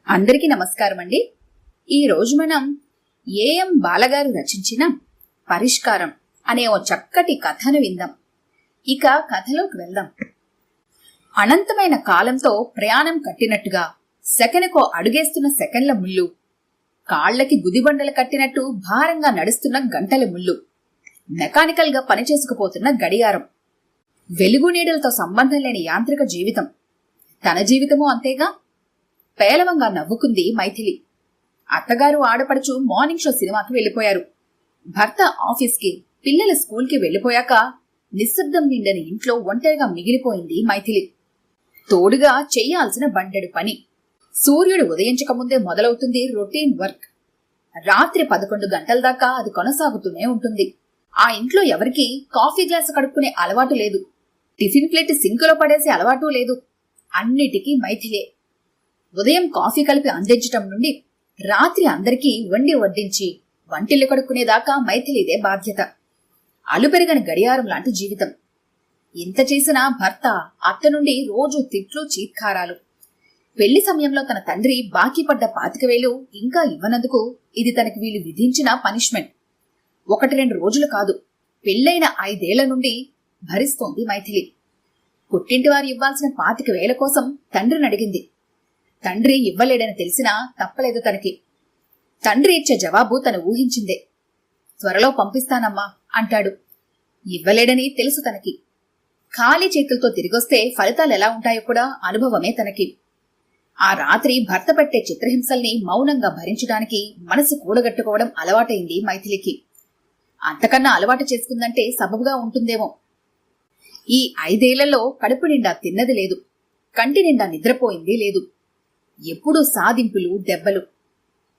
అందరికీ నమస్కారం అండి. ఈరోజు మనం ఏఎం బాలగారు రచించిన పరిష్కారం అనే ఓ చక్కటి కథను విందాం. ఇక కథలోకి వెళ్దాం. అనంతమైన కాలంతో ప్రయాణం కట్టినట్టుగా సెకనుకో అడుగేస్తున్న సెకండ్ల ముళ్ళు, కాళ్లకి గుదిబండలు కట్టినట్టు భారంగా నడుస్తున్న గంటల ముళ్ళు, మెకానికల్ గా పనిచేసుకుపోతున్న గడియారం, వెలుగు నీడలతో సంబంధం లేని యాంత్రిక జీవితం. తన జీవితమూ అంతేగా. పేలవంగా నవ్వుకుంది మైథిలి. అత్తగారు ఆడపడుచు మార్నింగ్ షో సినిమాకి వెళ్లిపోయారు. భర్త ఆఫీస్కి, పిల్లల స్కూల్కి వెళ్లిపోయాక నిశ్శబ్దం నిండని ఇంట్లో ఒంటరిగా మిగిలిపోయింది మైథిలి. తోడుగా చెయ్యాల్సిన బండెడు పని. సూర్యుడు ఉదయించకముందే మొదలవుతుంది రొటీన్ వర్క్. రాత్రి 11 గంటల దాకా అది కొనసాగుతూనే ఉంటుంది. ఆ ఇంట్లో ఎవరికీ కాఫీ గ్లాసు కడుక్కునే అలవాటు లేదు. టిఫిన్ ప్లేట్ సింకులో పడేసే అలవాటు లేదు. అన్నిటికీ మైథిలే. ఉదయం కాఫీ కలిపి అందించటం నుండి రాత్రి అందరికీ వండి వడ్డించి వంటిల్లు కడుక్కునేదాకా మైథిలిదే బాధ్యత. అలుపెరగని గడియారం లాంటి జీవితం. ఇంత చేసినా భర్త, అత్త నుండి రోజు తిట్లు, చీత్కారాలు. పెళ్లి సమయంలో తన తండ్రి బాకీ పడ్డ 25,000 ఇంకా ఇవ్వనందుకు ఇది తనకి వీళ్ళు విధించిన పనిష్మెంట్. 1-2 రోజులు కాదు, పెళ్లైన 5 ఏళ్ల నుండి భరిస్తోంది మైథిలి. పుట్టింటి వారు ఇవ్వాల్సిన 25,000 కోసం తండ్రిని అడిగింది. తండ్రి ఇవ్వలేడని తెలిసినా తప్పలేదు తనకి. తండ్రి ఇచ్చే జవాబు తను ఊహించిందే. త్వరలో పంపిస్తానమ్మా అంటాడు. ఇవ్వలేడని తెలుసు తనకి. ఖాళీ చేతులతో తిరిగొస్తే ఫలితాలు ఎలా ఉంటాయో కూడా అనుభవమే తనకి. ఆ రాత్రి భర్త పెట్టే చిత్రహింసల్ని మౌనంగా భరించడానికి మనసు కూడగట్టుకోవడం అలవాటైంది మైథిలికి. అంతకన్నా అలవాటు చేసుకుందంటే సబబుగా ఉంటుందేమో. ఈ 5 ఏళ్లలో కడుపు నిండా తిన్నది లేదు, కంటి నిండా నిద్రపోయింది లేదు. ఎప్పుడూ సాధింపులు, దెబ్బలు.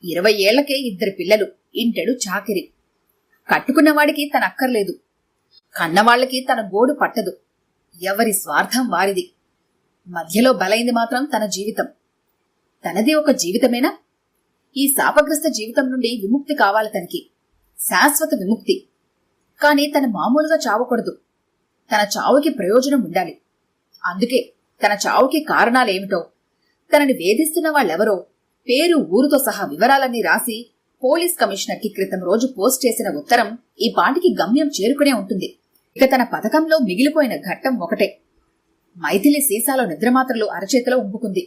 20 ఏళ్లకే 2 పిల్లలు, ఇంటెడు చాకిరి. కట్టుకున్నవాడికి తన అక్కర్లేదు, కన్నవాళ్లకి తన గోడు పట్టదు. ఎవరి స్వార్థం వారిది. మధ్యలో బలైంది మాత్రం తన జీవితం. తనది ఒక జీవితమేనా? ఈ శాపగ్రస్త జీవితం నుండి విముక్తి కావాలి తనకి, శాశ్వత విముక్తి. కాని తన మామూలుగా చావకూడదు. తన చావుకి ప్రయోజనం ఉండాలి. అందుకే తన చావుకి కారణాలేమిటో, తనని వేధిస్తున్న వాళ్ళెవరో పేరు, ఊరుతో సహా వివరాలన్నీ రాసి పోలీస్ కమిషనర్కి క్రితం రోజు పోస్ట్ చేసిన ఉత్తరం ఈ పాటికి గమ్యం చేరుకునే ఉంటుంది. ఇక తన పథకంలో మిగిలిపోయిన ఘట్టం ఒకటే. మైథిలి సీసాలో నిద్రమాత్రలు అరచేతిలో ఉంపుకుంది.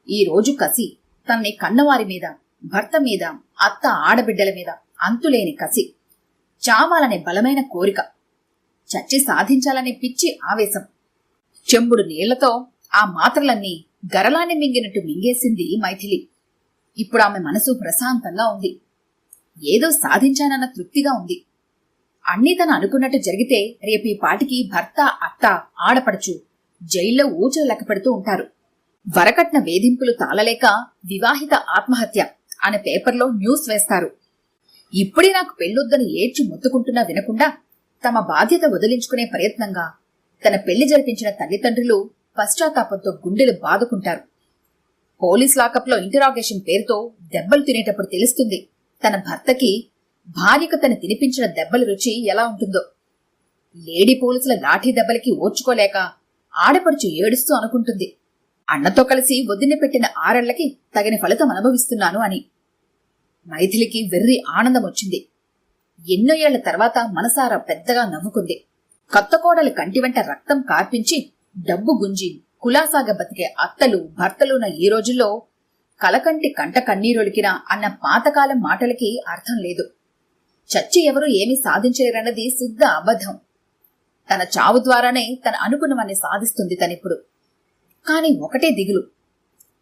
ఈ రోజు కసి, తనని కన్నవారి మీద, భర్త మీద, అత్త ఆడబిడ్డల మీద అంతులేని కసి. చావాలనే బలమైన కోరిక, చచ్చి సాధించాలనే పిచ్చి ఆవేశం. చెంబుడు నీళ్లతో ఆ మాత్రలన్నీ గరలాన్ని మింగినట్టు మింగేసింది మైథిలి. ఇప్పుడు ఆమె మనసు ప్రశాంతంగా ఉంది. ఏదో సాధించానన్న తృప్తిగా ఉంది. అన్నీ తను అనుకున్నట్టు జరిగితే రేపు ఈ పాటికి భర్త, అత్త, ఆడపడుచు జైల్లో ఊచలు లెక్కపెడుతూ ఉంటారు. వరకట్న వేధింపులు తాళలేక వివాహిత ఆత్మహత్య అనే పేపర్లో న్యూస్ వేస్తారు. ఇప్పుడే నాకు పెళ్ళొద్దని ఏడ్చి మొత్తుకుంటున్నా వినకుండా తమ బాధ్యత వదిలించుకునే ప్రయత్నంగా తన పెళ్లి జరిపించిన తల్లిదండ్రులు పశ్చాత్తాపంతో గుండెలు బాదుకుంటారు. పోలీస్ లాకప్లో ఇంటరాగేషన్ పేరుతో దెబ్బలు తినేటప్పుడు తెలుస్తుంది తన భర్తకి భార్యకు తను తినిపించిన దెబ్బల రుచి ఎలా ఉంటుందో. లేడీ పోలీసుల లాఠీ దెబ్బలకి ఓర్చుకోలేక ఆడపడుచు ఏడుస్తూ అనుకుంటుంది, అన్నతో కలిసి వదిన పెట్టిన 6 ఏళ్లకి తగిన ఫలితం అనుభవిస్తున్నాను అని. మైథిలికి వెర్రి ఆనందం వచ్చింది. ఎన్నో ఏళ్ల తర్వాత మనసారా పెద్దగా నవ్వుకుంది. కొత్త కోడలు కంటి వెంట రక్తం కార్పించి డబ్బు గుంజి కులాసాగా బతికే అత్తలు, భర్తలున్న ఈ రోజుల్లో కలకంటి కంట కన్నీరొలికినా అన్న పాతకాలం మాటలకి అర్థం లేదు. చచ్చి ఎవరూ ఏమీ సాధించలేరన్నది శుద్ధ అబద్ధం. తన చావు ద్వారానే తన అనుకున్నవన్నీ సాధిస్తుంది తనిప్పుడు. కాని ఒకటే దిగులు.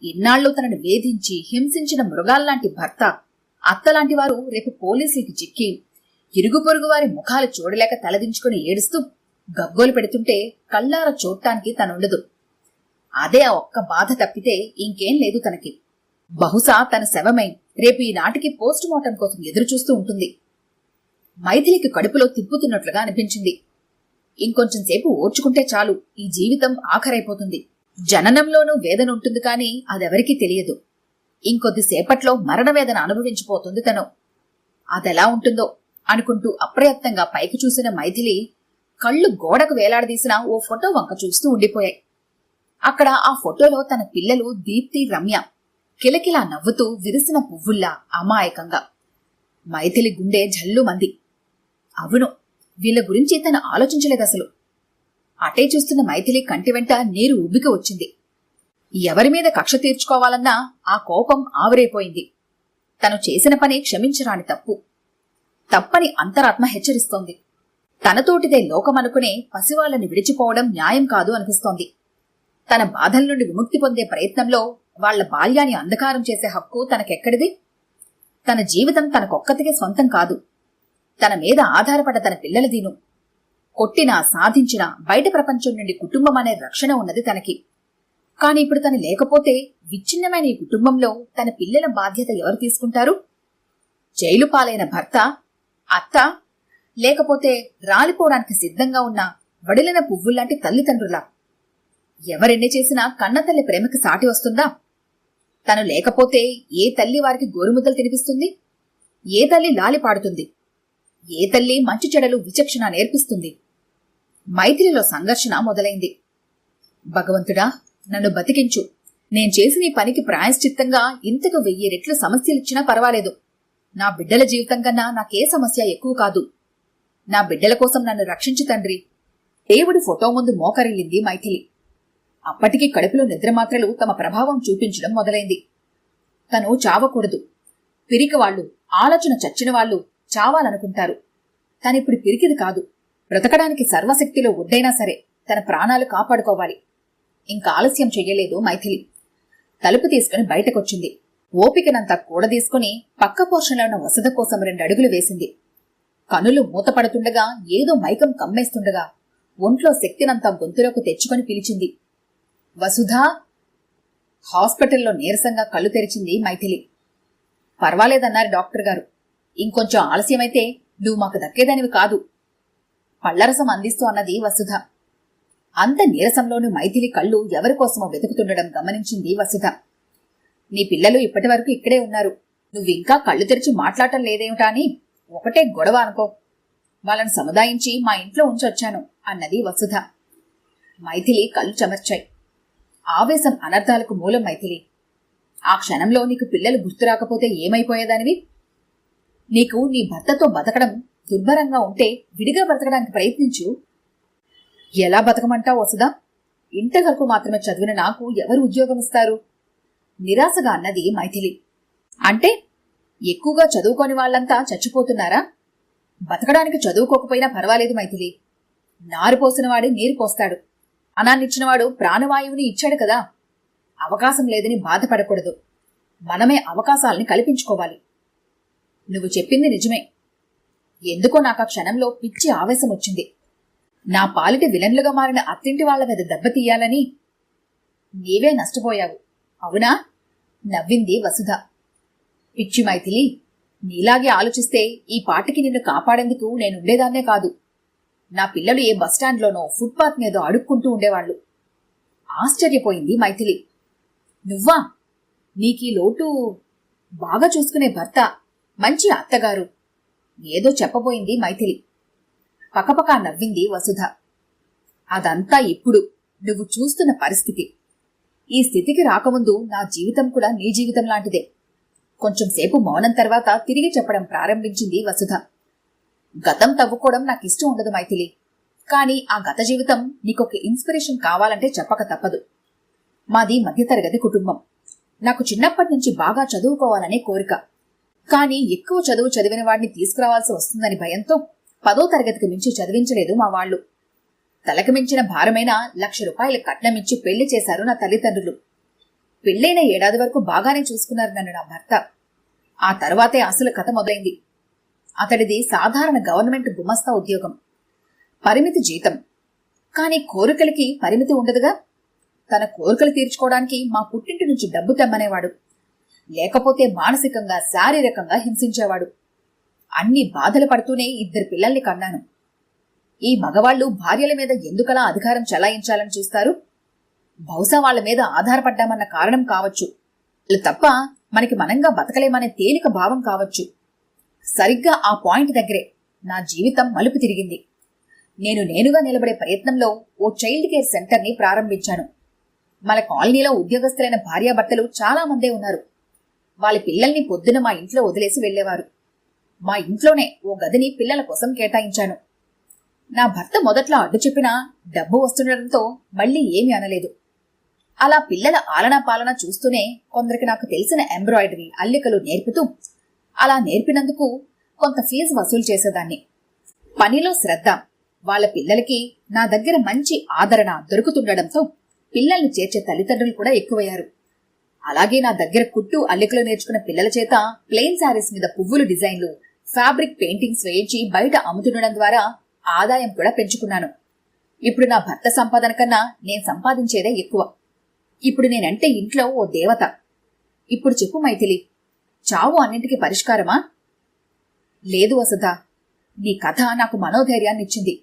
ఇన్నాళ్లు తనను వేధించి హింసించిన మృగాల్లాంటి భర్త, అత్తలాంటి వారు రేపు పోలీసులకి చిక్కి ఇరుగు పొరుగు వారి ముఖాలు చూడలేక తలదించుకుని ఏడుస్తూ గగ్గోలు పెడుతుంటే కళ్ళారా చూడటానికి తనుండదు. అదే ఆ ఒక్క బాధ తప్పితే ఇంకేం లేదు తనకి. బహుశా తన శవమై రేపు ఈ నాటికి పోస్ట్ మార్టం కోసం ఎదురుచూస్తూ ఉంటుంది. మైథిలికి కడుపులో తిప్పుతున్నట్లుగా అనిపించింది. ఇంకొంచెం సేపు ఓర్చుకుంటే చాలు, ఈ జీవితం ఆఖరైపోతుంది. జననంలోనూ వేదన ఉంటుంది కాని అదెవరికీ తెలియదు. ఇంకొద్దిసేపట్లో మరణవేదన అనుభవించిపోతుంది తను. అదెలా ఉంటుందో అనుకుంటూ అప్రయత్నంగా పైకి చూసిన మైథిలి కళ్ళు గోడకు వేలాడదీసిన ఓ ఫోటో వంక చూస్తూ ఉండిపోయాయి. అక్కడ ఆ ఫోటోలో తన పిల్లలు దీప్తి, రమ్య కిలకిలా నవ్వుతూ విరిసిన పువ్వుల్లా అమాయకంగా. మైథిలి గుండె జల్లుమంది. అవును, వీళ్ళ గురించి తను ఆలోచించలేదసలు. అటే చూస్తున్న మైథిలి కంటి వెంట నీరు ఉబ్బికి వచ్చింది. ఎవరిమీద కక్ష తీర్చుకోవాలన్నా ఆ కోపం ఆవిరైపోయింది. తను చేసిన పని క్షమించరాని తప్పు. తప్పని అంతరాత్మ హెచ్చరిస్తోంది. తనతోటిదే లోకమనుకునే పసివాళ్లని విడిచిపోవడం న్యాయం కాదు అనిపిస్తోంది. తన బాధల నుండి విముక్తి పొందే ప్రయత్నంలో వాళ్ల బాల్యాన్ని అంధకారం చేసే హక్కు తనకెక్కడిది? తన జీవితం తనకొక్కతికే సొంతం కాదు. తన మీద ఆధారపడ్డ తన పిల్లలదీను. కొట్టినా సాధించినా బయట ప్రపంచం నుండి కుటుంబం అనే రక్షణ ఉన్నది తనకి. కాని ఇప్పుడు తను లేకపోతే విచ్ఛిన్నమైన ఈ కుటుంబంలో తన పిల్లల బాధ్యత ఎవరు తీసుకుంటారు? జైలు పాలైన భర్త, అత్త, లేకపోతే రాలిపోవడానికి సిద్ధంగా ఉన్న వడిలిన పువ్వుల్లాంటి తల్లిదండ్రులా? ఎవరెన్ని చేసినా కన్నతల్లి ప్రేమకి సాటి వస్తుందా? తను లేకపోతే ఏ తల్లి వారికి గోరుముద్దలు తినిపిస్తుంది? ఏ తల్లి లాలి పాడుతుంది? ఏ తల్లి మంచి చెడలు విచక్షణ నేర్పిస్తుంది? మైథిలిలో సంఘర్షణ మొదలైంది. భగవంతుడా, నన్ను బతికించు. నేను చేసిన ఈ పనికి ప్రాయశ్చిత్తంగా ఇంతకు 1000 రెట్లు సమస్యలిచ్చినా పర్వాలేదు. నా బిడ్డల జీవితం కన్నా నాకే సమస్య ఎక్కువ కాదు. నా బిడ్డల కోసం నన్ను రక్షించు తండ్రి. దేవుడి ఫోటో ముందు మోకరిల్లింది మైథిలి. అప్పటికి కడుపులో నిద్రమాత్రలు తమ ప్రభావం చూపించడం మొదలైంది. తను చావకూడదు. పిరికివాళ్లు, ఆలోచన చచ్చిన వాళ్లు చావాలనుకుంటారు. తనిప్పుడు పిరికిది కాదు. బ్రతకడానికి సర్వశక్తిలో ఒడ్డైనా సరే తన ప్రాణాలు కాపాడుకోవాలి. ఇంకా ఆలస్యం చెయ్యలేదు మైథిలి. తలుపు తీసుకుని బయటకొచ్చింది. ఓపికనంతా కూడదీసుకుని పక్క పోర్షన్లో ఉన్న వసద కోసం 2 అడుగులు వేసింది. కనులు మూతపడుతుండగా ఏదో మైకం కమ్మేస్తుండగా ఒంట్లో శక్తినంతా గొంతులోకి తెచ్చుకొని పిలిచింది. వసుధా! హాస్పిటల్లో నీరసంగా కళ్ళు తెరిచింది మైథిలి. పర్వాలేదన్నారు డాక్టర్ గారు. ఇంకొంచెం ఆలస్యమైతే నువ్వు మాకు దక్కేదానివి కాదు. పళ్లరసం అందిస్తూ అన్నది వసుధ. అంత నీరసంలోని మైథిలి కళ్ళు ఎవరికోసమో వెతుకుతుండడం గమనించింది వసుధ. నీ పిల్లలు ఇప్పటి వరకు ఇక్కడే ఉన్నారు. నువ్వింకా కళ్ళు తెరిచి మాట్లాడటం లేదేమిటా అని ఒకటే గొడవ అనుకో. వాళ్ళని సముదాయించి మా ఇంట్లో ఉంచొచ్చాను అన్నది వసుధ. మైథిలి కళ్ళు చెమర్చాయి. ఆవేశం అనర్థాలకు మూలం మైథిలి. ఆ క్షణంలో నీకు పిల్లలు గుర్తురాకపోతే ఏమైపోయేదానివి? నీకు నీ భర్తతో బతకడం దుర్భరంగా ఉంటే విడిగా బ్రతకడానికి ప్రయత్నించు. ఎలా బతకమంటావు వసుధా? ఇంటర్ వరకు మాత్రమే చదివిన నాకు ఎవరు ఉద్యోగం ఇస్తారు? నిరాశగా అన్నది మైథిలి. అంటే ఎక్కువగా చదువుకోని వాళ్లంతా చచ్చిపోతున్నారా? బతకడానికి చదువుకోకపోయినా పర్వాలేదు మైథిలి. నారు పోసినవాడే నీరు పోస్తాడు. అనాన్నిచ్చినవాడు ప్రాణవాయువుని ఇచ్చాడు కదా. అవకాశం లేదని బాధపడకూడదు. మనమే అవకాశాలని కల్పించుకోవాలి. నువ్వు చెప్పింది నిజమే. ఎందుకో నాకు ఆ క్షణంలో పిచ్చి ఆవేశం వచ్చింది. నా పాలిటి విలన్లుగా మారిన అత్తింటి వాళ్ల మీద దెబ్బతీయాలని. నీవే నష్టపోయావు అవునా? నవ్వింది వసుధ. పిచ్చి మైథిలి, నీలాగే ఆలోచిస్తే ఈ పాటికి నిన్ను కాపాడేందుకు నేనుండేదాన్నే కాదు. నా పిల్లలు ఏ బస్టాండ్లోనో ఫుట్పాత్ మీదో అడుక్కుంటూ ఉండేవాళ్లు. ఆశ్చర్యపోయింది మైథిలి. నువ్వా? నీకీ లోటు? బాగా చూసుకునే భర్త, మంచి అత్తగారు. ఏదో చెప్పబోయింది మైథిలి. పకపకా నవ్వింది వసుధ. అదంతా ఇప్పుడు నువ్వు చూస్తున్న పరిస్థితి. ఈ స్థితికి రాకముందు నా జీవితం కూడా నీ జీవితం లాంటిదే. కొంచెం సేపు మౌనం తర్వాత తిరిగి చెప్పడం ప్రారంభించింది వసుధ. గతం తవ్వుకోవడం నాకిష్టం ఉండదు మైథిలి. కానీ ఆ గత జీవితం నీకొక ఇన్స్పిరేషన్ కావాలంటే చెప్పక తప్పదు. మాది మధ్యతరగతి కుటుంబం. నాకు చిన్నప్పటి నుంచి బాగా చదువుకోవాలనే కోరిక. కానీ ఎక్కువ చదువు చదివిన వాడిని తీసుకురావాల్సి వస్తుందని భయంతో 10వ తరగతికి మించి చదివించలేదు మా వాళ్లు. తలకు మించిన భారమైన ₹1,00,000 కట్నమిచ్చి పెళ్లి చేశారు నా తల్లిదండ్రులు. పెళ్లైన 7 ఏడాది వరకు బాగానే చూసుకున్నారు నన్ను నా భర్త. ఆ తర్వాతే అసలు కథ మొదలైంది. అతడిది సాధారణ గవర్నమెంట్ గుమస్తా ఉద్యోగం. పరిమితి జీతం. కానీ కోరికలకి పరిమితి ఉండదుగా. తన కోరికలు తీర్చుకోవడానికి మా పుట్టింటి నుంచి డబ్బు తెమ్మనేవాడు. లేకపోతే మానసికంగా, శారీరకంగా హింసించేవాడు. అన్ని బాధలు పడుతూనే 2 పిల్లల్ని కన్నాను. ఈ మగవాళ్లు భార్యల మీద ఎందుకలా అధికారం చెలాయించాలని చూస్తారు? బహుశా వాళ్ల మీద ఆధారపడ్డామన్న కారణం కావచ్చు. తప్ప మనకి మనంగా బతకలేమనే తేలిక భావం కావచ్చు. సరిగ్గా ఆ పాయింట్ దగ్గరే నా జీవితం మలుపు తిరిగింది. నేనుగా నిలబడే ప్రయత్నంలో ఓ చైల్డ్ కేర్ సెంటర్ని ప్రారంభించాను. మన కాలనీలో ఉద్యోగస్తులైన భార్యాభర్తలు చాలా మందే ఉన్నారు. వాళ్ళ పిల్లల్ని పొద్దున మా ఇంట్లో వదిలేసి వెళ్లేవారు. మా ఇంట్లోనే ఓ గదిని పిల్లల కోసం కేటాయించాను. నా భర్త మొదట్లో అడ్డు చెప్పినా డబ్బు వస్తుండటంతో మళ్లీ ఏమీ అనలేదు. అలా పిల్లల ఆలనా పాలన చూస్తూనే కొందరికి నాకు తెలిసిన ఎంబ్రాయిడరీ, అల్లికలు నేర్పుతూ అలా నేర్పినందుకు కొంత ఫీజు వసూలు చేసేదాన్ని. పనిలో శ్రద్ధ, వాళ్ళ పిల్లలకి నా దగ్గర మంచి ఆదరణ దొరుకుతుండడంతో పిల్లల్ని చేర్చే తల్లిదండ్రులు కూడా ఎక్కువయ్యారు. అలాగే నా దగ్గర కుట్టు, అల్లికలు నేర్చుకున్న పిల్లల చేత ప్లెయిన్ శారీస్ మీద పువ్వులు డిజైన్లు, ఫ్యాబ్రిక్ పెయింటింగ్స్ వేయించి బయట అమ్ముతుండడం ద్వారా ఆదాయం కూడా పెంచుకున్నాను. ఇప్పుడు నా భర్త సంపాదన కన్నా నేను సంపాదించేదే ఎక్కువ. ఇప్పుడు నేనంటే ఇంట్లో ఓ దేవత. ఇప్పుడు చెప్పు మైథిలి, చావు అన్నింటికి పరిష్కారమా? లేదు వసుధ, నీ కథ నాకు మనోధైర్యాన్నిచ్చింది.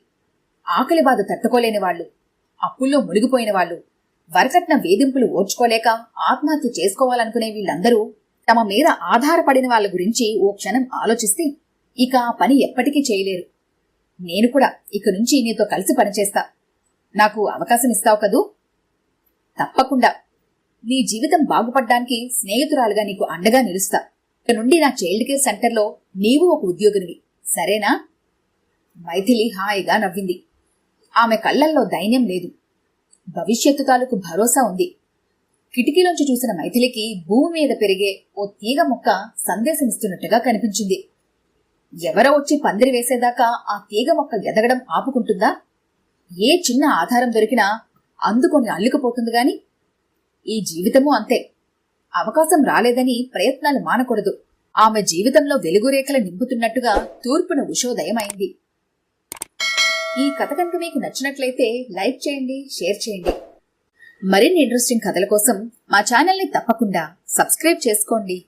ఆకలి బాధ తట్టుకోలేని వాళ్ళు, అప్పుల్లో మునిగిపోయిన వాళ్ళు, వరకట్న వేధింపులు ఓర్చుకోలేక ఆత్మహత్య చేసుకోవాలనుకునే వీళ్ళందరూ తమ మీద ఆధారపడిన వాళ్ళ గురించి ఓ క్షణం ఆలోచిస్తే ఇక ఆ పని ఎప్పటికీ చేయలేరు. నేను కూడా ఇక నుంచి నీతో కలిసి పనిచేస్తా. నాకు అవకాశం ఇస్తావు కదూ? తప్పకుండా. నీ జీవితం బాగుపడ్డానికి స్నేహితురాలుగా నీకు అండగా నిలుస్తా. ఇక నుండి నా చైల్డ్ కేర్ సెంటర్లో నీవు ఒక ఉద్యోగినివి, సరేనా? మైథిలి హాయిగా నవ్వింది. ఆమె కళ్లల్లో దైన్యం లేదు, భవిష్యత్తు తాలూకు భరోసా ఉంది. కిటికీలోంచి చూసిన మైథిలికి భూమి మీద పెరిగే ఓ తీగ మొక్క సందేశమిస్తున్నట్టుగా కనిపించింది. ఎవరో వచ్చి పందిరి వేసేదాకా ఆ తీగ మొక్క ఎదగడం ఆపుకుంటుందా? ఏ చిన్న ఆధారం దొరికినా అందుకొని అల్లుకుపోతుంది గాని. ఈ జీవితమూ అంతే. అవకాశం రాలేదని ప్రయత్నాలు మానకూడదు. ఆమె జీవితంలో వెలుగురేఖలు నింపుతున్నట్టుగా తూర్పున ఉషోదయం అయింది. ఈ కథ కనుక మీకు నచ్చినట్లయితే లైక్ చేయండి, షేర్ చేయండి. మరిన్ని ఇంట్రెస్టింగ్ కథల కోసం మా ఛానల్ని తప్పకుండా సబ్స్క్రైబ్ చేసుకోండి.